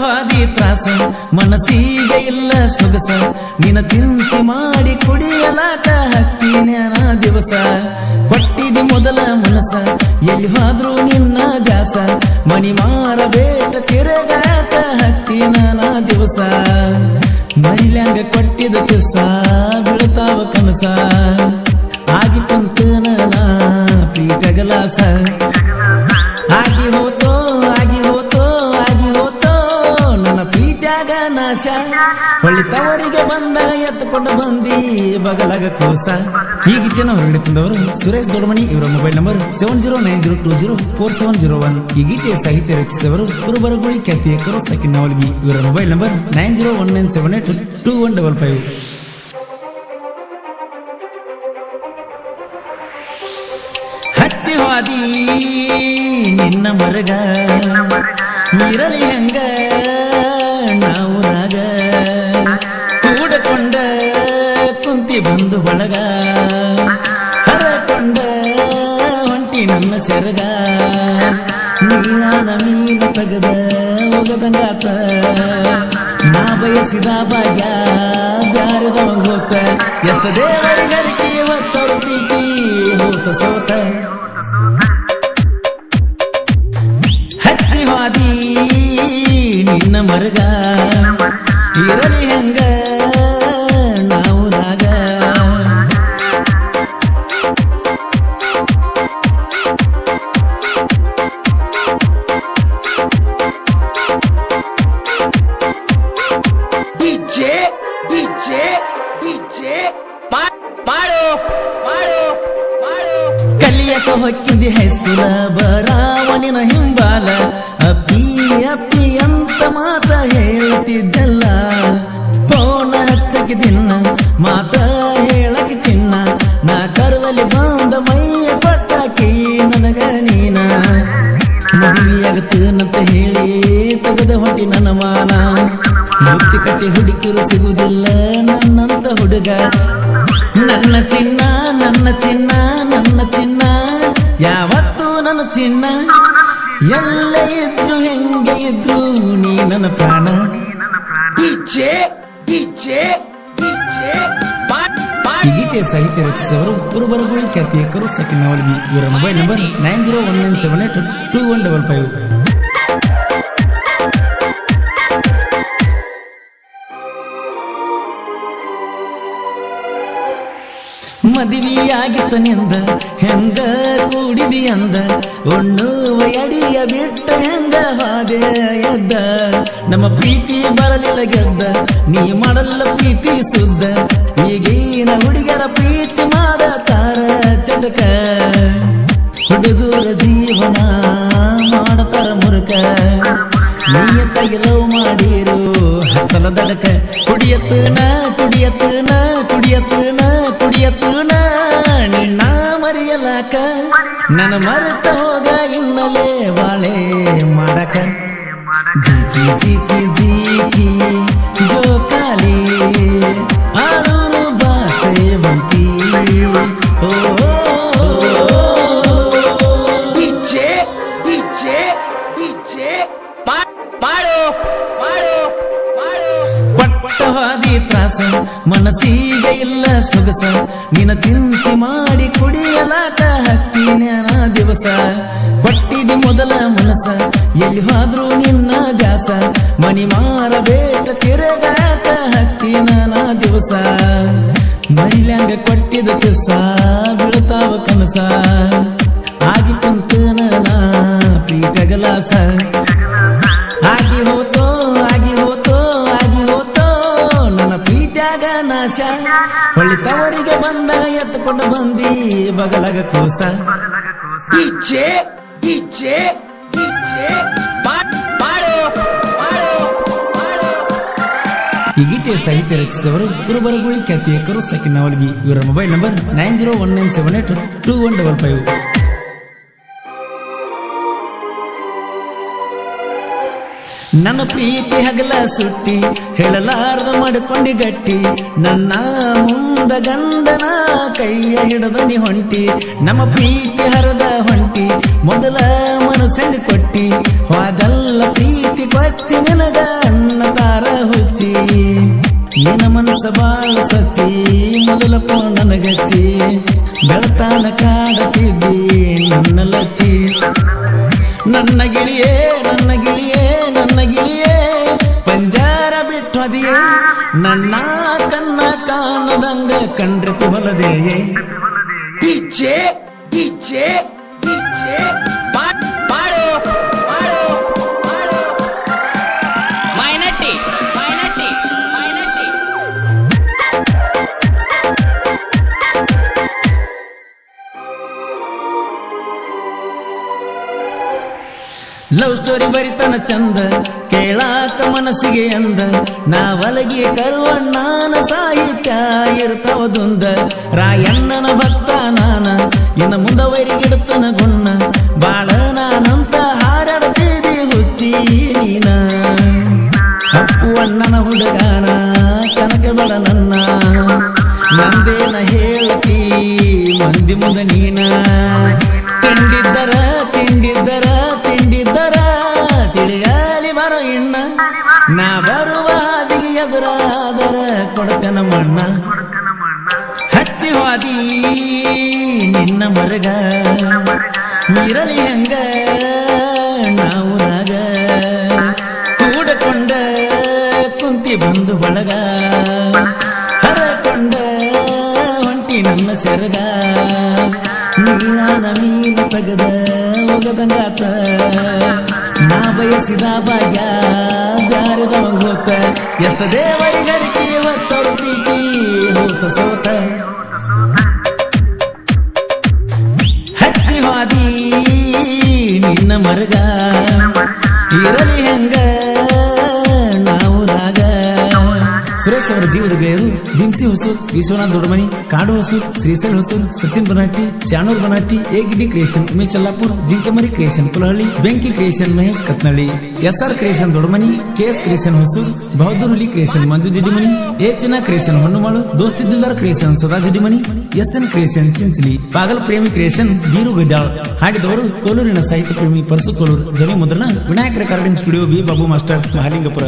ಹಾದಿ ತ್ರಾಸ ಮನಸ್ಸಿಗೆ ಇಲ್ಲ ಸೊಗಸ ನಿನ್ನ ಚಿಂತೆ ಮಾಡಿ ಕುಡಿಯಲಾಕ ಹತ್ತಿನ ದಿವಸ ಕೊಟ್ಟಿದಿ ಮೊದಲ ಮನಸ ಎಲ್ಲಿ ಹೋದ್ರು ನಿನ್ನ ದಾಸ ಮಣಿ ಮಾರ ಬೇಟ ತಿರುಗಾಕ ಹತ್ತಿನ ದಿವಸ ಮೈಲ್ಯಾಂಗ ಕೊಟ್ಟಿದ ಕಿಸ ಬೀಳ್ತಾವ ಕನಸ ಆಗಿತ್ತಂತ ನಾ ಪ್ರೀತಗಲಾಸ ಆಗಿ ಹೋತೋ ನನ್ನ ಪ್ರೀತ್ಯಾಗ ನಾಶ ಹೊಳಿತವರಿಗೆ ಬಂದ ಎತ್ತುಕೊಂಡು ಬಂದಿ ಬಗಲಗ ಕೋಸ ಈ ಗೀತೆಯನ್ನು ಹೊರಡಿತಂದವರು ಸುರೇಶ್ ದೊಡ್ಡಮನಿ ಇವರ ಮೊಬೈಲ್ ನಂಬರ್ 7090204701 ಈ ಗೀತೆಯ ಸಾಹಿತ್ಯ ರಚಿಸಿದವರು ಕುರುಬರಗುಳಿ ಖ್ಯಾತಿಯಕರು ಸಕಿನ್ ನವಲ್ಗಿ ಇವರ ಮೊಬೈಲ್ ನಂಬರ್ 9019782155 ಹಚ್ಚಿ ಹೋದಿ ನಿನ್ನ ಮರಗ ಇರಲಿ ಹಂಗ ನಾವು ನಾಗ ಕೂಡಕೊಂಡ ಕುಂತಿ ಬಂದು ಬಳಗ ಹರಕೊಂಡ ಹೊಂಟಿ ನನ್ನ ಸೆರಗ ನೀನಾನ ಮೀನು ತಗದ ಒಗದಂಗಾತ ನಾ ಬಯಸಿದ ಭಾಗ್ಯ ಬ್ಯಾರದವಂಗ ಹೋತ ಎಷ್ಟ ದೇವರಿಗರಿಕೆ ಹೊತ್ತರು ಪ್ರೀತಿ ಹೋತ ಸೋತ ಹಚ್ಚಿ ಹೋದಿ ನಿನ್ನ ಮರಗ ಇರಲಿ ಹಂಗ ನಾವು ನಾಗ ಕಲಿಯಕ ಹೊಕ್ಕಿದ್ದಿ ಹೈಸ್ಕೂಲ ಬರಾವಣಿನ ಹಿಂಬಾಲ ಅಪ್ಪಿ ಅಪ್ಪಿ ಅಂತ ಮಾತ ಹೇಳ್ತಿದ್ದಲ್ಲ ಫೋನ ಹಚ್ಚಕ್ಕೆ ದಿನ ಮಾತ ಹೇಳಕ್ಕೆ ಚಿನ್ನ ನಾ ಕರುವಲ್ಲಿ ಬಂದ ಮೈಯ ಪಟ್ಟಾಕಿ ನನಗ ನೀನ ಮದುವೆಯಾಗತ್ತನಂತ ಹೇಳಿ ತೆಗೆದ ಹೊಟ್ಟಿ ನನ್ನ ಮಾನ ಮುಕ್ತಿ ಕಟ್ಟಿ ಹುಡುಕಿರು ಸಿಗುವುದಿಲ್ಲ ನನ್ನಂತ ಹುಡುಗ ನನ್ನ ಚಿನ್ನ ನನ್ನ ಚಿನ್ನ ನನ್ನ ಚಿನ್ನ ಯಾವತ್ತು ನನ್ನ ಚಿನ್ನ ಎಲ್ಲ ಇದ್ರು ಹೆಂಗೆ ಇದ್ರು ನೀ ನನ್ನ ಪ್ರಾಣ ಈ ಗೀತೆಯ ಸಾಹಿತ್ಯ ರಚಿಸಿದವರು ಕುರುಬರಗುಳಿ ಖ್ಯಾತಿಯಕರು ಸಕಿನ್ ನವಲ್ಗಿ ಇವರ ಮೊಬೈಲ್ ನಂಬರ್ 9019782155 ಮದುವೆಯಾಗಿತ್ತನೆಂದ ಹೆಂಗ ಕೂಡಿದಿ ಅಂದ ಒಣ್ಣುವ ಅಡಿಯ ಬಿಟ್ಟ ಹೆಂಗ ಹಾದೆ ಎದ್ದ ನಮ್ಮ ಪ್ರೀತಿ ಬರಲಿಲ್ಲ ಗೆದ್ದ ನೀ ಮಾಡಲ್ಲ ಪ್ರೀತಿ ಸುದ್ದ ಈಗೀನ ಹುಡುಗರ ಪ್ರೀತಿ ಮಾಡತಾರ ಚಟಕ ಹುಡುಗರ ಜೀವನ ಮಾಡತಾರ ಮುರುಕ ನೀಯತ್ತಾಗಿ ಲವ್ ಮಾಡಿರು ಹತ್ತಲ ದಡಕ ಕುಡಿಯತ್ತನ ಕುಡಿಯತ್ತನ ಕುಡಿಯತ್ತನ ಕುಡಿಯತ್ತನ ನಿನ್ನ ಮರೆಯಲಾಕ ನನ್ನ ಮರೆತ ಹೋಗ ಇನ್ನಲೇ ಬಾಳೆ ಮಾಡಕ ಜೀಕಿ ಜೀಕಿ ಜೀಕಿ ಜೋಕಾಲಿ ಆಡೂರು ಬಾಸೆ ಬಂತಿ ಓ ಹಾದಿ ತ್ರಾಸ ಮನಸ್ಸಿಗೆ ಇಲ್ಲ ಸೊಗಸ ನಿನ್ನ ಚಿಂತೆ ಮಾಡಿ ಕುಡಿಯಲಾಕ ಹತ್ತಿನ ದಿವಸ ಕೊಟ್ಟಿದಿ ಮೊದಲ ಮನಸ ಎಲ್ಲಿ ಹೋದ್ರು ನಿನ್ನ ದಾಸ ಮಣಿ ಮಾರ ಬೇಟ ತಿರುಗಾಕ ಹತ್ತಿನ ದಿವಸ ಮೈಲ್ಯಾಂಗ ಕೊಟ್ಟಿದ ಕಿಸ ಬೀಳ್ತಾವ ಕನಸ ಆಗಿತ್ತಂತ ನಾ ಪ್ರೀತಗಲಾಸ ಆಗಿ ಹೋತೋ ನನ್ನ ಪ್ರೀತ್ಯಾಗ ನಾಶ ಹೊಳಿತವರಿಗೆ ಬಂದ ಎತ್ತುಕೊಂಡು ಬಂದಿ ಬಗಲಗ ಕೋಸ ಈ ಗೀತೆಯ ಸಾಹಿತ್ಯ ರಚಿಸಿದವರು ಕುರುಬರಗುಳಿ ಖ್ಯಾತಿಯಕರು ಸಕಿನ್ ನವಲ್ಗಿ ಇವರ ಮೊಬೈಲ್ ನಂಬರ್ 9019782155 ನನ್ನ ಪ್ರೀತಿ ಹಗಲ ಸುಟ್ಟಿ ಹೇಳಲಾರ್ದ ಮಾಡಿಕೊಂಡಿ ಗಟ್ಟಿ ನನ್ನ ಮುಂದ ಗಂಡನ ಕೈಯ ಹಿಡದನಿ ಹೊಂಟಿ ನಮ್ಮ ಪ್ರೀತಿ ಹರದ ಹೊಂಟಿ ಮೊದಲ ಮನಸ್ಸಂಗ ಕೊಟ್ಟಿ ಹೋದಲ್ಲ ಪ್ರೀತಿ ಕೊಚ್ಚಿ ನಿನಗ ನಿನ್ನ ಮನಸ್ಸ ಬಾಳ ಸಚ್ಚಿ ಮೊದಲ ನನಗಚ್ಚಿ ಬೆಳತಾನ ಕಾಡತಿದ್ದಿ ನನ್ನ ಲಚ್ಚಿ ನನ್ನ ಗಿಳಿಯೇ ನನ್ನ ಗಿಳಿಯೇ ನನ್ನ ಗಿಳಿಯೇ ಪಂಜಾರ ಬಿಟ್ಟದಿಯೇ ನನ್ನ ಕನ್ನ ಕಾಣದಂಗ ಕಂಡ್ರೆ ಹೊಲದೆಯೇ ಇಚ್ಛೆ ಇಚ್ಛೆ ಇಚ್ಛೆ ಮಾಡು ಮಾಡು ಮಾಡು ಮೈನಟ್ಟಿ ಮೈನಟ್ಟಿ ಮೈನಟ್ಟಿ ಲವ್ ಸ್ಟೋರಿ ಬರಿತನ ಚಂದ ಕೇಳಾಕ ಮನಸ್ಸಿಗೆ ಅಂದ ನಾವಲಗಿ ಕರುವಣ್ಣನ ಸಾಹಿತ್ಯ ಇರ್ತಾವದುಂದ ರಾಯಣ್ಣನ ಭಕ್ತ ನಾನ ಇನ್ನ ಮುಂದವರಿಗಿಡುತ್ತನ ಗುಣ್ಣ ಬಾಳ ನಾನಂತ ಹಾರಾಡ್ತಿದಿ ಹುಚ್ಚಿ ನೀನ ಅಪ್ಪು ಅಣ್ಣನ ಹುಡುಗಾನ ಕನಕ ಬಳ ನನ್ನ ನಂದೇನ ಹೇಳ್ತಿ ಮಂದಿ ಮುಂದ ನೀನ ತಿಂಡಿದ್ದರ ತಿಂಡಿದ್ದರ ತಿಂಡಿದ್ದರ ತಿಳಿಗಾಲಿ ಬರೋ ಇಣ್ಣ ನಾ ಬರುವ ಹಾದಿಗೆ ಎದುರಾದರ ಕೊಡತನ ಮಣ್ಣ ಹಚ್ಚಿ ಹೋದಿ ನಿನ್ನ ಮರಗ ಇರಲಿ ಹಂಗ ನಾವುನಾಗ ಕೂಡಕೊಂಡ ಕುಂತಿ ಬಂದು ಬಳಗ ಹರಕೊಂಡ ಹೊಂಟಿ ನನ್ನ ಸೆರಗ ನೀನ ಮೀನು ತಗದ ಒಗದಂಗಾತ ನಾ ಬಯಸಿದ ಭಾಗ್ಯ ಬ್ಯಾರದ ಹೋತ ಎಷ್ಟ ದೇವರಿಗರಿಕೆ ಇವತ್ತವ್ರ ಪ್ರೀತಿ ಹೋತ ಸೋತ ಹಚ್ಚಿ ಹಾದಿ ನಿನ್ನ ಮರಗ ಇರಲಿ ಹೆಂಗ ನಾವು ರಾಗ ಸುರೇಶ್ ಅವರ ಜೀವದ ಗೆಳೆಯರು ಬಿಂಸಿ ಹೊಸೂರ್ ವಿಶ್ವನಾಥ್ ದೊಡ್ಡಮನಿ ಕಾಡು ಹೊಸೂರ್ ಶ್ರೀಶೈಲ್ ಹೊಸೂರ್ ಸಚಿನ್ ಬನಾಟಿ ಶಾನೂರ್ ಬನಾಟಿ ಎಗಿಡಿ ಕ್ರಿಯೇಷನ್ ಉಮೇಶ್ ಅಲ್ಲಾಪುರ್ ಜಿಂಕೆಮರಿ ಕ್ರಿಯೇಷನ್ ಕುಲಹಳ್ಳಿ ಬೆಂಕಿ creation Mahesh Katnalli SR creation Doddamani KS creation Hosur ಬಹದ್ದೂರ್ ಹುಲಿ ಕ್ರಿಯೇಷನ್ ಮಂಜು ಜಿಡಿಮನಿ ಎ ಚಿನ್ನ ಕ್ರಿಯೇಷನ್ ಹೊನ್ನುಮಾಳು ದೋಸ್ತಿ ದಿಲ್ದಾರ್ creation Sada Jidimani SN creation Chinchali ಪಾಗಲ್ ಪ್ರೇಮಿ ಕ್ರಿಯೇಷನ್ ಬೀರು ಗಡ್ಯಾಳ್ ಹಾಡಿದವರು ಕೋಲೂರಿನ ಸಾಹಿತ್ಯ ಪ್ರೇಮಿ ಪರಸು ಕೋಲೂರು ಧ್ವನಿ ಮುದ್ರಣ Vinayaka recording studio B Babu master Mahalingapura